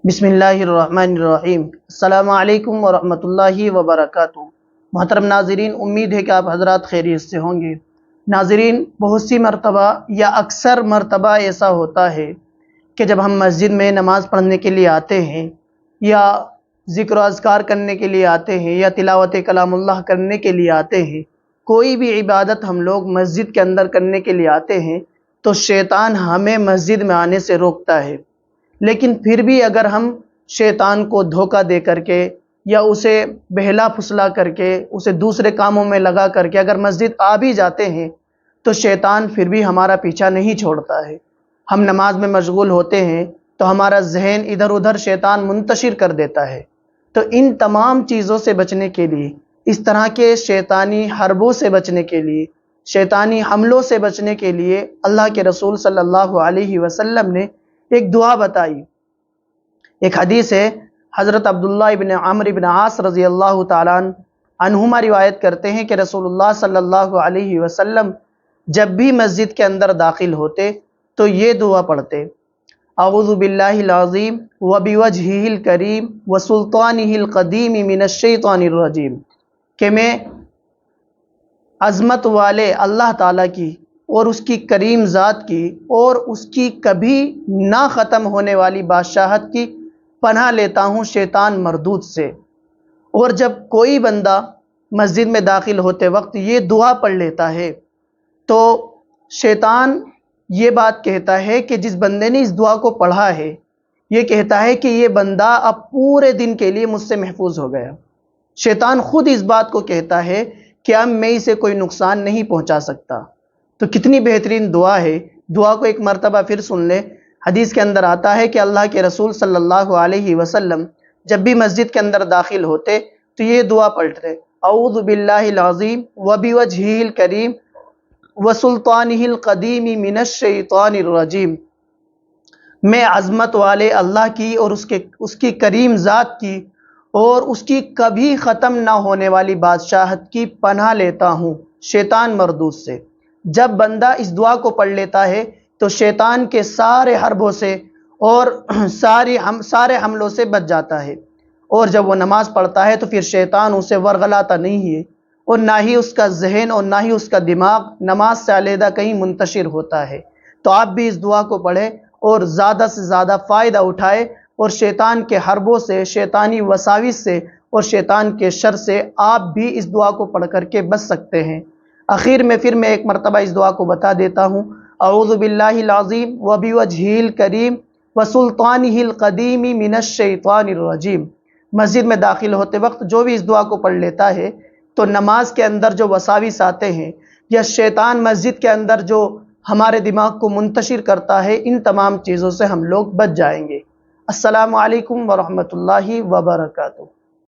بسم اللہ الرحمن الرحیم۔ السلام علیکم ورحمۃ اللہ وبرکاتہ۔ محترم ناظرین، امید ہے کہ آپ حضرات خیریت سے ہوں گے۔ ناظرین، بہت سی مرتبہ یا اکثر مرتبہ ایسا ہوتا ہے کہ جب ہم مسجد میں نماز پڑھنے کے لیے آتے ہیں یا ذکر و اذکار کرنے کے لیے آتے ہیں یا تلاوت کلام اللہ کرنے کے لیے آتے ہیں، کوئی بھی عبادت ہم لوگ مسجد کے اندر کرنے کے لیے آتے ہیں تو شیطان ہمیں مسجد میں آنے سے روکتا ہے۔ لیکن پھر بھی اگر ہم شیطان کو دھوکہ دے کر کے یا اسے بہلا پھسلا کر کے اسے دوسرے کاموں میں لگا کر کے اگر مسجد آ بھی جاتے ہیں تو شیطان پھر بھی ہمارا پیچھا نہیں چھوڑتا ہے۔ ہم نماز میں مشغول ہوتے ہیں تو ہمارا ذہن ادھر ادھر شیطان منتشر کر دیتا ہے۔ تو ان تمام چیزوں سے بچنے کے لیے، اس طرح کے شیطانی حربوں سے بچنے کے لیے، شیطانی حملوں سے بچنے کے لیے اللہ کے رسول صلی اللہ علیہ وسلم نے ایک دعا بتائی۔ ایک حدیث ہے، حضرت عبداللہ ابن عمرو ابن عاص رضی اللہ تعالیٰ عنہما روایت کرتے ہیں کہ رسول اللہ صلی اللہ علیہ وسلم جب بھی مسجد کے اندر داخل ہوتے تو یہ دعا پڑھتے: اعوذ باللہ العظیم وبوجہہ الکریم وسلطانہ القدیم من الشیطان الرجیم، کہ میں عظمت والے اللہ تعالیٰ کی اور اس کی کریم ذات کی اور اس کی کبھی نہ ختم ہونے والی بادشاہت کی پناہ لیتا ہوں شیطان مردود سے۔ اور جب کوئی بندہ مسجد میں داخل ہوتے وقت یہ دعا پڑھ لیتا ہے تو شیطان یہ بات کہتا ہے کہ جس بندے نے اس دعا کو پڑھا ہے، یہ کہتا ہے کہ یہ بندہ اب پورے دن کے لیے مجھ سے محفوظ ہو گیا۔ شیطان خود اس بات کو کہتا ہے کہ اب میں اسے کوئی نقصان نہیں پہنچا سکتا۔ تو کتنی بہترین دعا ہے۔ دعا کو ایک مرتبہ پھر سن لے۔ حدیث کے اندر آتا ہے کہ اللہ کے رسول صلی اللہ علیہ وسلم جب بھی مسجد کے اندر داخل ہوتے تو یہ دعا پڑھتے: اعوذ باللہ العظیم وبوجہہ الکریم وسلطانہ القدیم من الشیطان الرجیم، میں عظمت والے اللہ کی اور اس کی کریم ذات کی اور اس کی کبھی ختم نہ ہونے والی بادشاہت کی پناہ لیتا ہوں شیطان مردود سے۔ جب بندہ اس دعا کو پڑھ لیتا ہے تو شیطان کے سارے حربوں سے اور سارے حملوں سے بچ جاتا ہے، اور جب وہ نماز پڑھتا ہے تو پھر شیطان اسے ورغلاتا نہیں ہے، اور نہ ہی اس کا ذہن اور نہ ہی اس کا دماغ نماز سے علیحدہ کہیں منتشر ہوتا ہے۔ تو آپ بھی اس دعا کو پڑھیں اور زیادہ سے زیادہ فائدہ اٹھائے، اور شیطان کے حربوں سے، شیطانی وساوس سے اور شیطان کے شر سے آپ بھی اس دعا کو پڑھ کر کے بچ سکتے ہیں۔ آخر میں پھر میں ایک مرتبہ اس دعا کو بتا دیتا ہوں: اعوذ باللہ العظیم وبوجہہ الکریم وسلطانہ القدیم من الشیطان الرجیم۔ مسجد میں داخل ہوتے وقت جو بھی اس دعا کو پڑھ لیتا ہے تو نماز کے اندر جو وساوس آتے ہیں یا شیطان مسجد کے اندر جو ہمارے دماغ کو منتشر کرتا ہے، ان تمام چیزوں سے ہم لوگ بچ جائیں گے۔ السلام علیکم ورحمۃ اللہ وبرکاتہ۔